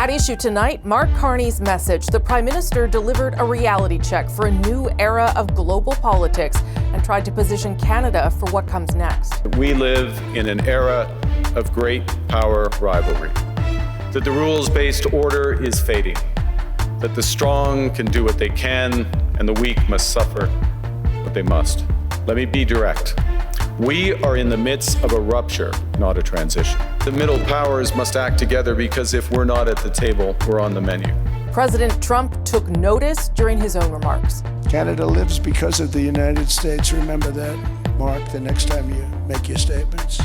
At issue tonight, Mark Carney's message. The Prime Minister delivered a reality check for a new era of global politics and tried to position Canada for what comes next. We live in an era of great power rivalry, that the rules-based order is fading, that the strong can do what they can and the weak must suffer what they must. Let me be direct. We are in the midst of a rupture, not a transition. The middle powers must act together because if we're not at the table, we're on the menu. President Trump took notice during his own remarks. Canada lives because of the United States. Remember that, Mark, the next time you make your statements.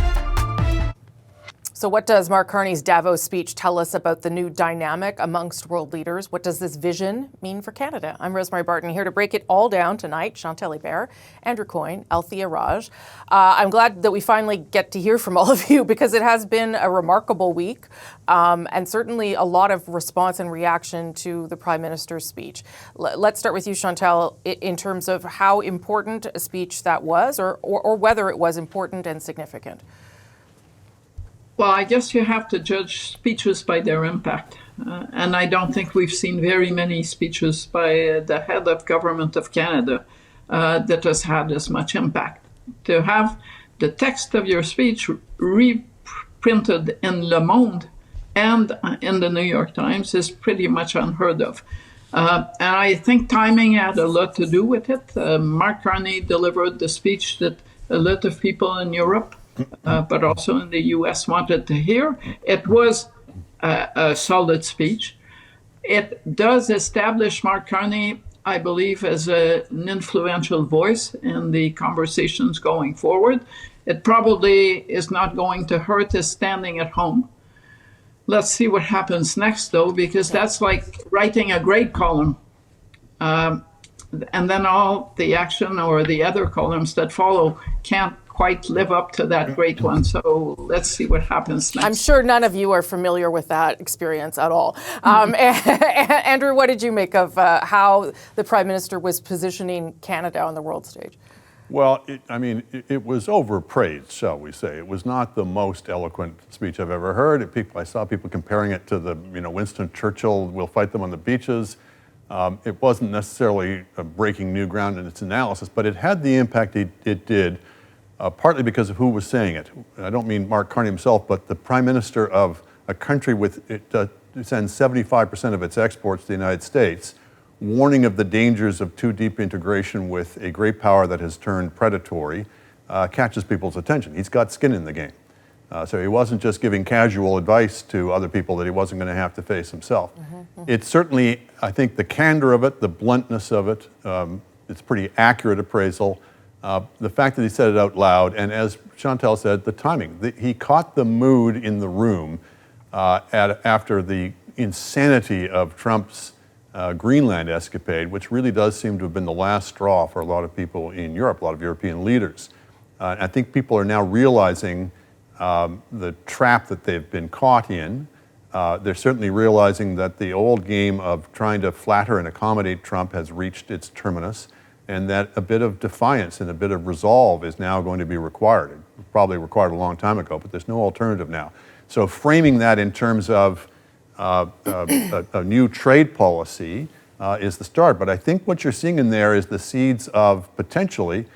So what does Mark Carney's Davos speech tell us about the new dynamic amongst world leaders? What does this vision mean for Canada? I'm Rosemary Barton, here to break it all down tonight. Chantal Hebert, Andrew Coyne, Althia Raj. I'm glad that we finally get to hear from all of you because it has been a remarkable week and certainly a lot of response and reaction to the Prime Minister's speech. Let's start with you, Chantal, in terms of how important a speech that was or whether it was important and significant. Well, I guess you have to judge speeches by their impact. And I don't think we've seen very many speeches by the head of government of Canada that has had as much impact. To have the text of your speech reprinted in Le Monde and in the New York Times is pretty much unheard of. And I think timing had a lot to do with it. Mark Carney delivered the speech that a lot of people in Europe but also in the U.S. wanted to hear. It was a solid speech. It does establish Mark Carney, I believe, as an influential voice in the conversations going forward. It probably is not going to hurt his standing at home. Let's see what happens next, though, because that's like writing a great column. And then all the action or the other columns that follow can't quite live up to that great one. So let's see what happens next. I'm sure none of you are familiar with that experience at all. Andrew, what did you make of how the Prime Minister was positioning Canada on the world stage? Well, it was overpraised, shall we say. It was not the most eloquent speech I've ever heard. I saw people comparing it to the, Winston Churchill, "We'll fight them on the beaches." It wasn't necessarily breaking new ground in its analysis, but it had the impact it did. Partly because of who was saying it. I don't mean Mark Carney himself, but the Prime Minister of a country sends 75% of its exports to the United States, warning of the dangers of too deep integration with a great power that has turned predatory, catches people's attention. He's got skin in the game. So he wasn't just giving casual advice to other people that he wasn't going to have to face himself. It's certainly, I think, the candor of it, the bluntness of it, it's pretty accurate appraisal. The fact that he said it out loud, and as Chantal said, the timing. He caught the mood in the room after the insanity of Trump's Greenland escapade, which really does seem to have been the last straw for a lot of people in Europe, a lot of European leaders. I think people are now realizing the trap that they've been caught in. They're certainly realizing that the old game of trying to flatter and accommodate Trump has reached its terminus, and that a bit of defiance and a bit of resolve is now going to be required. It was probably required a long time ago, but there's no alternative now. So framing that in terms of a new trade policy is the start. But I think what you're seeing in there is the seeds of potentially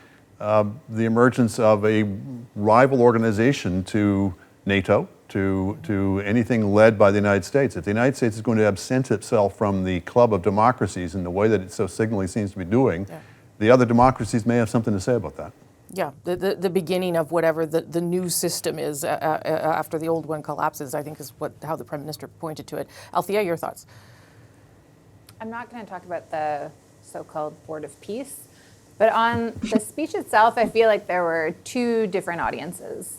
the emergence of a rival organization to NATO, to anything led by the United States. If the United States is going to absent itself from the club of democracies in the way that it so signally seems to be doing, the other democracies may have something to say about that. Yeah, the beginning of whatever the new system is after the old one collapses, I think is how the Prime Minister pointed to it. Althia, your thoughts? I'm not going to talk about the so-called Board of Peace, but on the speech itself, I feel like there were two different audiences.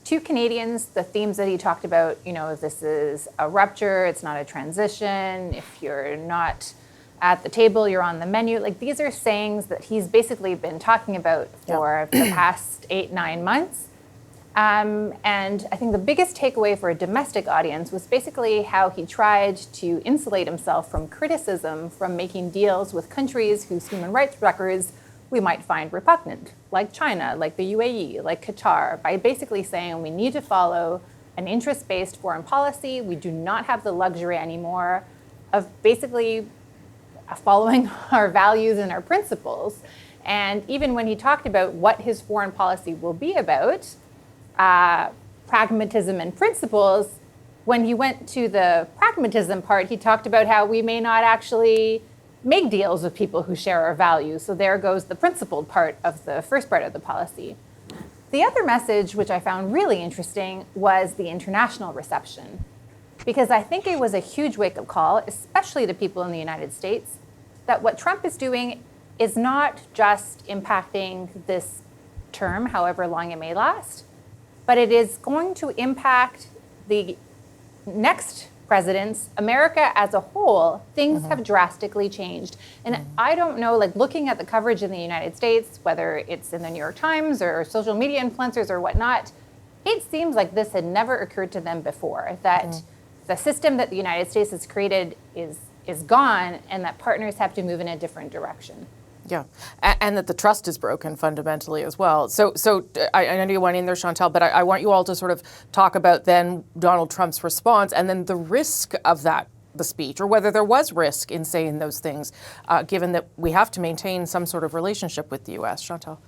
Two Canadians, the themes that he talked about, if this is a rupture, it's not a transition, if you're not at the table, you're on the menu. Like, these are sayings that he's basically been talking about for the past 8-9 months. And I think the biggest takeaway for a domestic audience was basically how he tried to insulate himself from criticism from making deals with countries whose human rights records we might find repugnant, like China, like the UAE, like Qatar, by basically saying we need to follow an interest-based foreign policy. We do not have the luxury anymore of basically following our values and our principles. And even when he talked about what his foreign policy will be about, pragmatism and principles, when he went to the pragmatism part, he talked about how we may not actually make deals with people who share our values. So there goes the principled part of the first part of the policy. The other message, which I found really interesting, was the international reception. Because I think it was a huge wake-up call, especially to people in the United States, that what Trump is doing is not just impacting this term, however long it may last, but it is going to impact the next presidents, America as a whole. Things have drastically changed. And I don't know, like looking at the coverage in the United States, whether it's in the New York Times or social media influencers or whatnot, it seems like this had never occurred to them before, that the system that the United States has created is gone and that partners have to move in a different direction. Yeah, and that the trust is broken fundamentally as well. So I know you went in there, Chantal, but I want you all to sort of talk about then Donald Trump's response and then the risk of that, the speech, or whether there was risk in saying those things, given that we have to maintain some sort of relationship with the U.S. Chantal?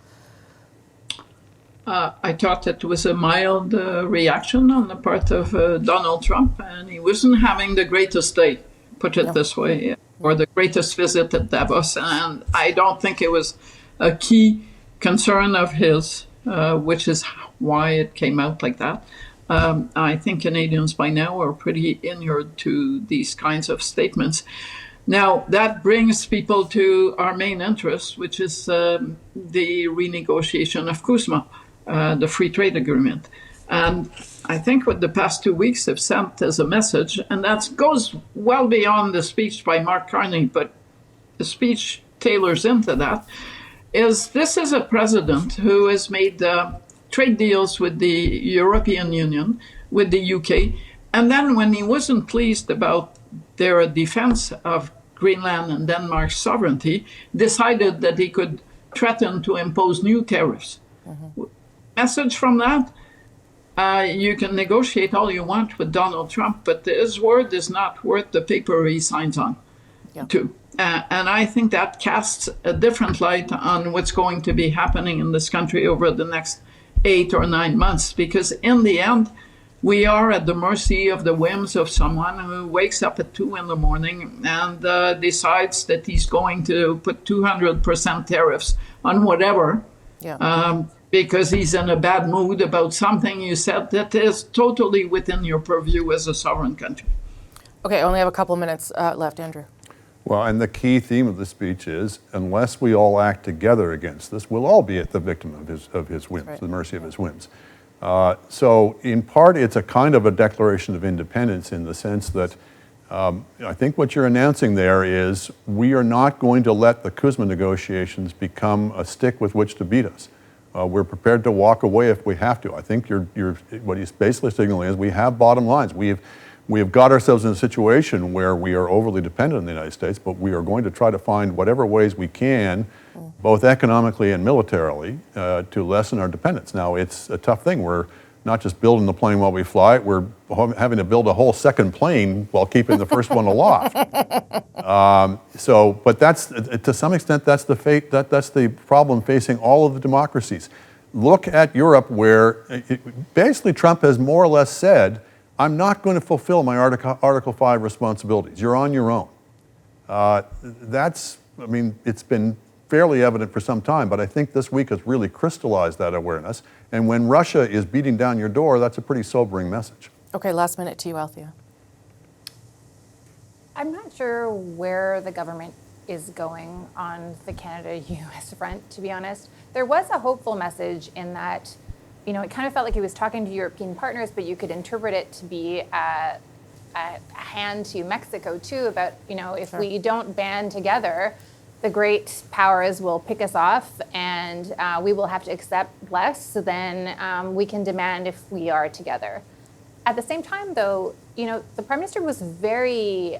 I thought it was a mild reaction on the part of Donald Trump, and he wasn't having the greatest day, put it this way, or the greatest visit at Davos. And I don't think it was a key concern of his, which is why it came out like that. I think Canadians by now are pretty inured to these kinds of statements. Now, that brings people to our main interest, which is the renegotiation of CUSMA, the free trade agreement. And I think what the past 2 weeks have sent as a message, and that goes well beyond the speech by Mark Carney, but the speech tailors into that, is this is a president who has made trade deals with the European Union, with the UK, and then when he wasn't pleased about their defense of Greenland and Denmark's sovereignty, decided that he could threaten to impose new tariffs. Message from that? You can negotiate all you want with Donald Trump, but his word is not worth the paper he signs on. And I think that casts a different light on what's going to be happening in this country over the next 8 or 9 months, because in the end, we are at the mercy of the whims of someone who wakes up at 2 a.m. and decides that he's going to put 200% tariffs on whatever. Because he's in a bad mood about something you said that is totally within your purview as a sovereign country. Okay, I only have a couple minutes left, Andrew. Well, and the key theme of the speech is, unless we all act together against this, we'll all be at the victim of his whims, the mercy of his whims. So in part, it's a kind of a declaration of independence in the sense that I think what you're announcing there is we are not going to let the CUSMA negotiations become a stick with which to beat us. We're prepared to walk away if we have to. I think what he's basically signaling is we have bottom lines. We have got ourselves in a situation where we are overly dependent on the United States, but we are going to try to find whatever ways we can, both economically and militarily, to lessen our dependence. Now, it's a tough thing. We're not just building the plane while we fly it, we're having to build a whole second plane while keeping the first one aloft. But that's, to some extent, that's the fate, that's the problem facing all of the democracies. Look at Europe, where basically Trump has more or less said, I'm not going to fulfill my Article 5 responsibilities. You're on your own. It's been fairly evident for some time, but I think this week has really crystallized that awareness. And when Russia is beating down your door, that's a pretty sobering message. Okay, last minute to you, Althia. I'm not sure where the government is going on the Canada-US front, to be honest. There was a hopeful message in that, it kind of felt like he was talking to European partners, but you could interpret it to be a hand to Mexico, too, about, if we don't band together, the great powers will pick us off and we will have to accept less than we can demand if we are together. At the same time, though, the Prime Minister was very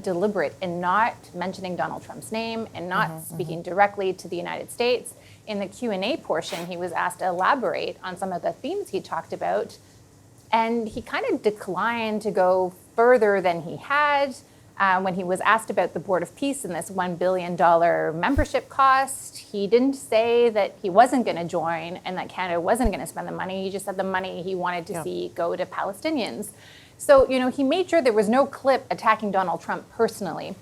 deliberate in not mentioning Donald Trump's name and not speaking directly to the United States. In the Q&A portion, he was asked to elaborate on some of the themes he talked about. And he kind of declined to go further than he had. When he was asked about the Board of Peace and this $1 billion membership cost, he didn't say that he wasn't going to join and that Canada wasn't going to spend the money. He just said the money he wanted to see go to Palestinians. So, he made sure there was no clip attacking Donald Trump personally.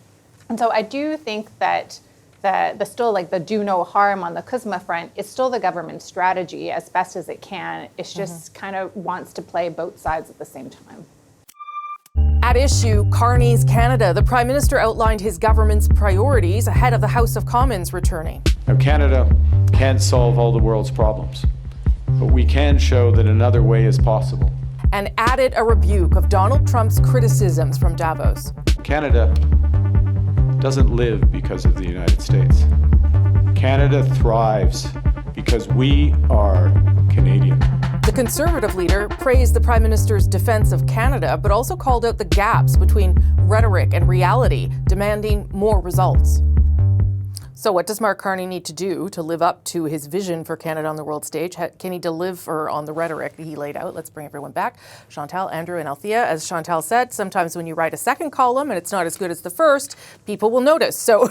And so I do think that the do no harm on the CUSMA front is still the government's strategy as best as it can. It's just kind of wants to play both sides at the same time. At issue, Carney's Canada. The Prime Minister outlined his government's priorities ahead of the House of Commons returning. Now, Canada can't solve all the world's problems, but we can show that another way is possible. And added a rebuke of Donald Trump's criticisms from Davos. Canada doesn't live because of the United States. Canada thrives because we are Canadian. The Conservative leader praised the Prime Minister's defense of Canada, but also called out the gaps between rhetoric and reality, demanding more results. So what does Mark Carney need to do to live up to his vision for Canada on the world stage? Can he deliver on the rhetoric that he laid out? Let's bring everyone back. Chantal, Andrew, and Althia. As Chantal said, sometimes when you write a second column and it's not as good as the first, people will notice. So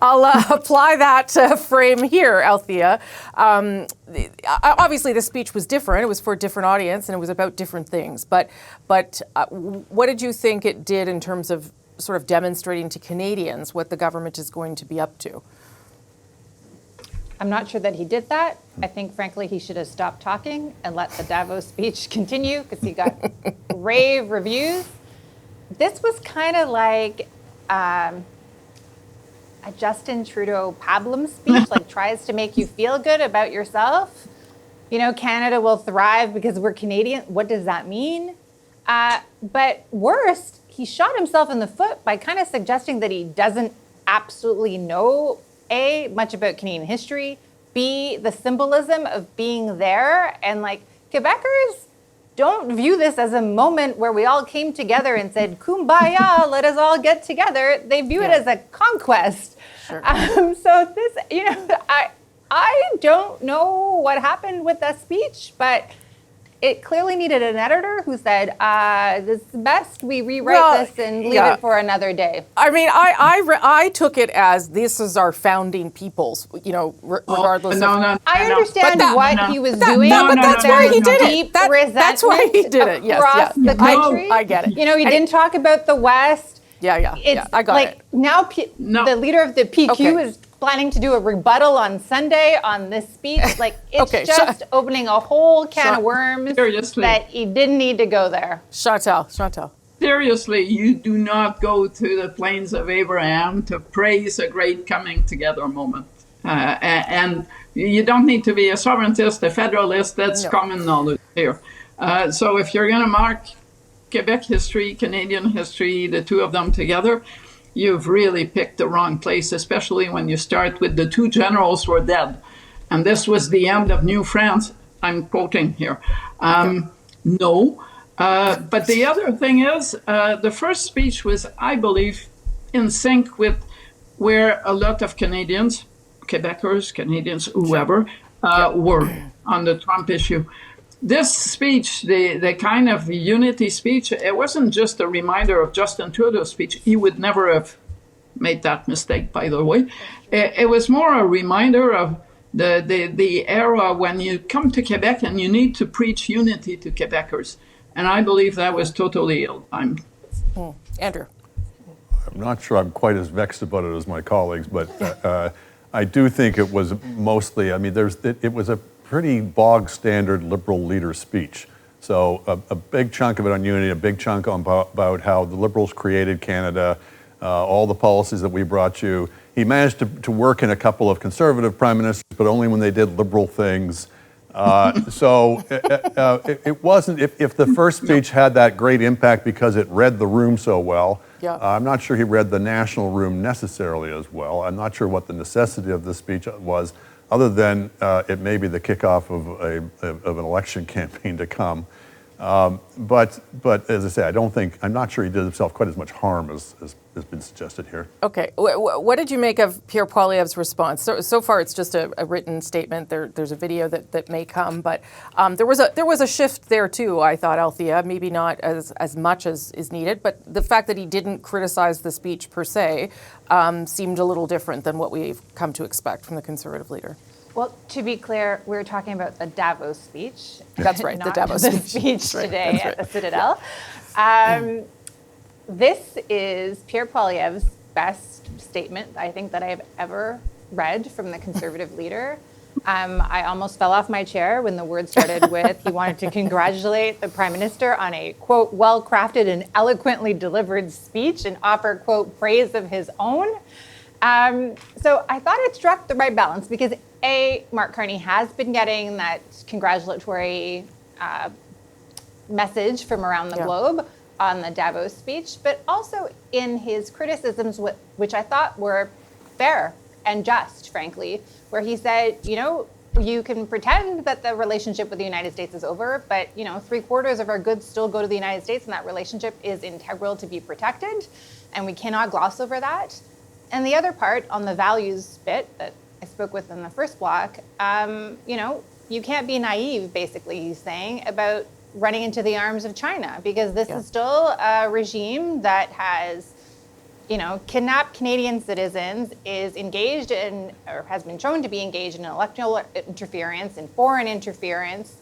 I'll apply that frame here, Althia. Obviously, the speech was different. It was for a different audience and it was about different things. But what did you think it did in terms of sort of demonstrating to Canadians what the government is going to be up to? I'm not sure that he did that. I think, frankly, he should have stopped talking and let the Davos speech continue because he got rave reviews. This was kind of like a Justin Trudeau pablum speech, like tries to make you feel good about yourself. Canada will thrive because we're Canadian. What does that mean? But worst, he shot himself in the foot by kind of suggesting that he doesn't absolutely know, A, much about Canadian history, B, the symbolism of being there. And Quebecers don't view this as a moment where we all came together and said, kumbaya, let us all get together. They view it as a conquest. Sure. So this, I don't know what happened with that speech, but it clearly needed an editor who said, "This is best we rewrite this and leave it for another day." I mean, I took it as this is our founding peoples, regardless. I understand what he was doing. But that's why he did it. That's why he did it. Yes, across the country. I get it. He didn't talk about the West. Yeah. I got it. Now the leader of the PQ is planning to do a rebuttal on Sunday on this speech. It's just opening a whole can of worms that he didn't need to go there. Chantal. Seriously, you do not go to the Plains of Abraham to praise a great coming together moment. And you don't need to be a sovereigntist, a federalist. That's common knowledge here. So if you're going to mark Quebec history, Canadian history, the two of them together, you've really picked the wrong place, especially when you start with the two generals were dead. And this was the end of New France. I'm quoting here. No. But the other thing is, the first speech was, I believe, in sync with where a lot of Canadians, Quebecers, Canadians, whoever, were on the Trump issue. This speech, the kind of unity speech, it wasn't just a reminder of Justin Trudeau's speech. He would never have made that mistake, by the way. It was more a reminder of the era when you come to Quebec and you need to preach unity to Quebecers. And I believe that was totally ill-timed. Andrew. I'm not sure I'm quite as vexed about it as my colleagues, but I do think it was mostly, it was a pretty bog standard liberal leader speech. So a big chunk of it on unity, a big chunk about how the Liberals created Canada, all the policies that we brought you. He managed to work in a couple of Conservative prime ministers, but only when they did liberal things. So it wasn't, if the first speech had that great impact because it read the room so well, I'm not sure he read the national room necessarily as well. I'm not sure what the necessity of the speech was, other than it may be the kickoff of an election campaign to come. But as I say, I'm not sure he did himself quite as much harm as has been suggested here. Okay. What did you make of Pierre Poilievre's response? So far, it's just a written statement. There's a video that may come, but there was a shift there too. I thought, Althia, maybe not as much as is needed, but the fact that he didn't criticize the speech per se seemed a little different than what we've come to expect from the Conservative leader. Well, to be clear, we're talking about the Davos speech. That's right, the Davos speech today at the Citadel. This is Pierre Poilievre's best statement, I think, that I've ever read from the Conservative leader. I almost fell off my chair when the word started with he wanted to congratulate the Prime Minister on a, quote, well-crafted and eloquently delivered speech and offer, quote, praise of his own. So I thought it struck the right balance because Mark Carney has been getting that congratulatory message from around the globe on the Davos speech, but also in his criticisms, which I thought were fair and just, frankly, where he said, you can pretend that the relationship with the United States is over, but, 3/4 of our goods still go to the United States, and that relationship is integral to be protected, and we cannot gloss over that. And the other part on the values bit that I spoke with in the first block, you can't be naive, basically, he's saying, about running into the arms of China, because this is still a regime that has, kidnapped Canadian citizens, is engaged in, or has been shown to be engaged in electoral interference and foreign interference.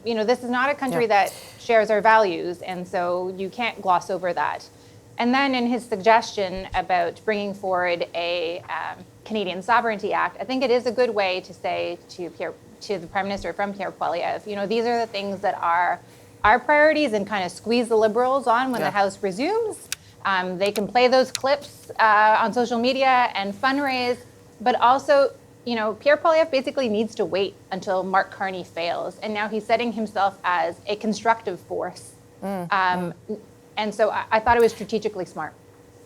This is not a country that shares our values, and so you can't gloss over that. And then in his suggestion about bringing forward a Canadian Sovereignty Act, I think it is a good way to say to the Prime Minister from Pierre Poilievre, these are the things that are our priorities, and kind of squeeze the Liberals on when the House resumes. They can play those clips on social media and fundraise, but also, Pierre Poilievre basically needs to wait until Mark Carney fails. And now he's setting himself as a constructive force. And so I thought it was strategically smart.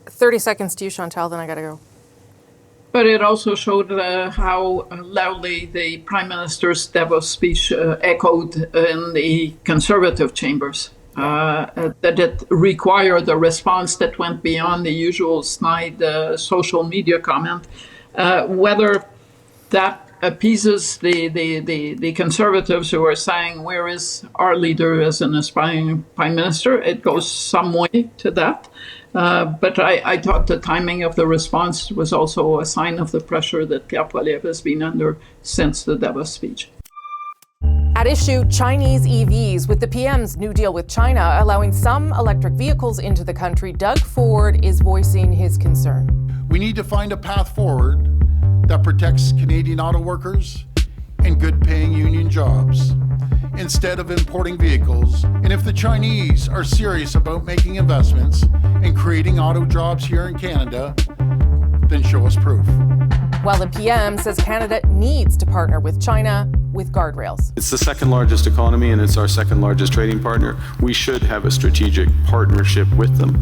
30 seconds to you, Chantal, then I got to go. But it also showed how loudly the Prime Minister's Davos speech echoed in the Conservative chambers. That it required a response that went beyond the usual snide social media comment. Whether that appeases the Conservatives who are saying, where is our leader as an aspiring Prime Minister? It goes some way to that. But I thought the timing of the response was also a sign of the pressure that Pierre Poilievre has been under since the Davos speech. At issue, Chinese EVs. With the PM's new deal with China allowing some electric vehicles into the country, Doug Ford is voicing his concern. We need to find a path forward that protects Canadian auto workers and good-paying union jobs instead of importing vehicles. And if the Chinese are serious about making investments and creating auto jobs here in Canada, then show us proof. While the PM says Canada needs to partner with China with guardrails. It's the second largest economy and it's our second largest trading partner. We should have a strategic partnership with them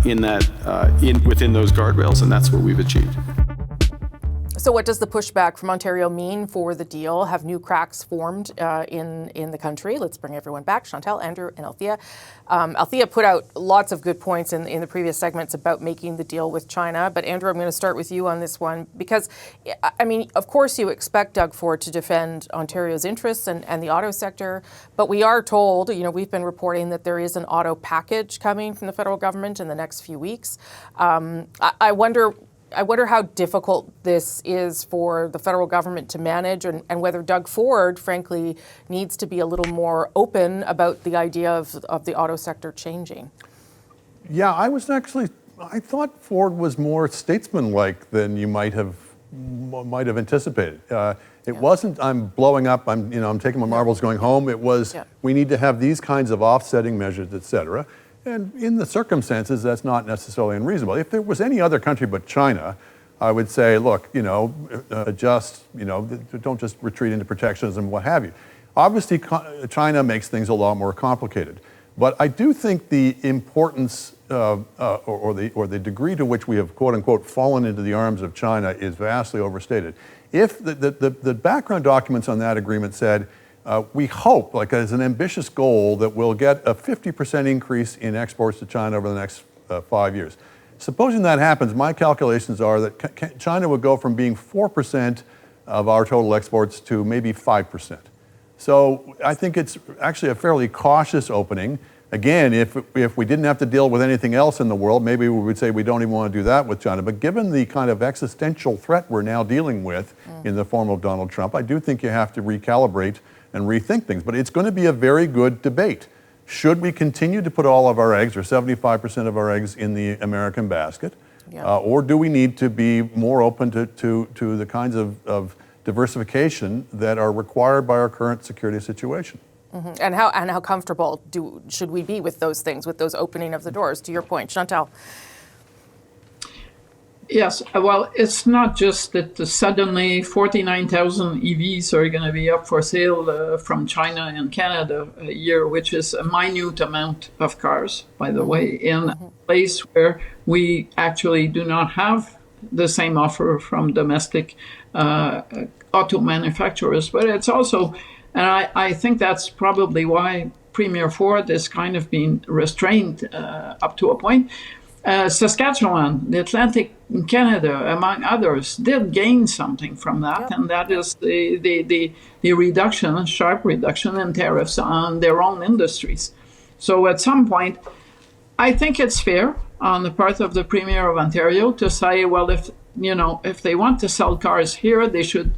within those guardrails, and that's what we've achieved. So what does the pushback from Ontario mean for the deal? Have new cracks formed in the country? Let's bring everyone back. Chantal, Andrew, and Althia. Althia put out lots of good points in the previous segments about making the deal with China. But Andrew, I'm going to start with you on this one because, of course you expect Doug Ford to defend Ontario's interests and the auto sector. But we are told, we've been reporting that there is an auto package coming from the federal government in the next few weeks. I wonder how difficult this is for the federal government to manage and whether Doug Ford, frankly, needs to be a little more open about the idea of the auto sector changing. Yeah, I thought Ford was more statesmanlike than you might have anticipated. It wasn't, I'm blowing up, I'm taking my marbles going home. It was, we need to have these kinds of offsetting measures, et cetera. And in the circumstances, that's not necessarily unreasonable. If there was any other country but China, I would say, look, adjust, don't just retreat into protectionism, what have you. Obviously, China makes things a lot more complicated. But I do think the importance or the degree to which we have, quote unquote, fallen into the arms of China is vastly overstated. If the background documents on that agreement said we hope, like as an ambitious goal, that we'll get a 50% increase in exports to China over the next 5 years. Supposing that happens, my calculations are that China would go from being 4% of our total exports to maybe 5%. So I think it's actually a fairly cautious opening. Again, if we didn't have to deal with anything else in the world, maybe we would say we don't even want to do that with China. But given the kind of existential threat we're now dealing with in the form of Donald Trump, I do think you have to recalibrate and rethink things. But it's going to be a very good debate. Should we continue to put all of our eggs, or 75% of our eggs, in the American basket? Yeah. Or do we need to be more open to the kinds of diversification that are required by our current security situation? Mm-hmm. And how comfortable should we be with those things, with those opening of the doors, to your point? Chantal? Yes, well, it's not just that suddenly 49,000 EVs are going to be up for sale from China and Canada a year, which is a minute amount of cars, by the way, in a place where we actually do not have the same offer from domestic auto manufacturers. But it's also, and I think that's probably why Premier Ford is kind of being restrained up to a point. Saskatchewan, the Atlantic in Canada, among others, did gain something from that, and that is the reduction, sharp reduction in tariffs on their own industries. So at some point, I think it's fair on the part of the Premier of Ontario to say, well, if they want to sell cars here, they should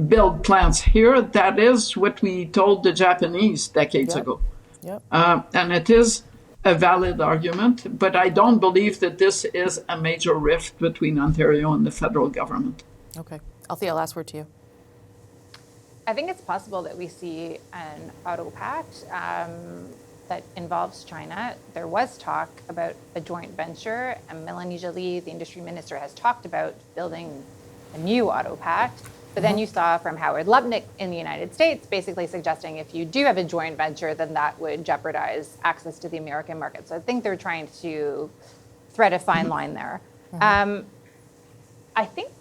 build plants here. That is what we told the Japanese decades ago. Yep. And it is a valid argument, but I don't believe that this is a major rift between Ontario and the federal government. Okay. Althia, last word to you. I think it's possible that we see an auto pact that involves China. There was talk about a joint venture, and Melanie Joly, the industry minister, has talked about building a new auto pact. But then you saw from Howard Lutnick in the United States basically suggesting if you do have a joint venture, then that would jeopardize access to the American market. So I think they're trying to thread a fine line there. I think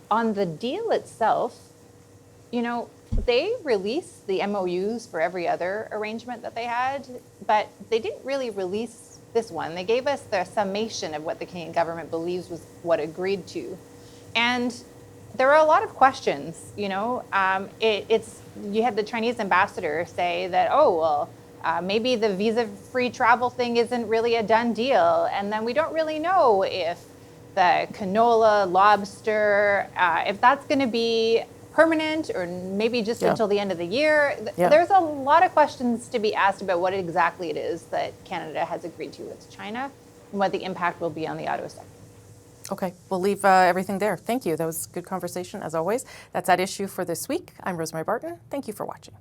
on the deal itself, they released the MOUs for every other arrangement that they had, but they didn't really release this one. They gave us the summation of what the Canadian government believes was what agreed to. And there are a lot of questions, you had the Chinese ambassador say that, maybe the visa-free travel thing isn't really a done deal. And then we don't really know if the canola, lobster, if that's going to be permanent or maybe just until the end of the year. There's a lot of questions to be asked about what exactly it is that Canada has agreed to with China and what the impact will be on the auto sector. Okay, we'll leave everything there. Thank you. That was a good conversation, as always. That's At Issue for this week. I'm Rosemary Barton. Thank you for watching.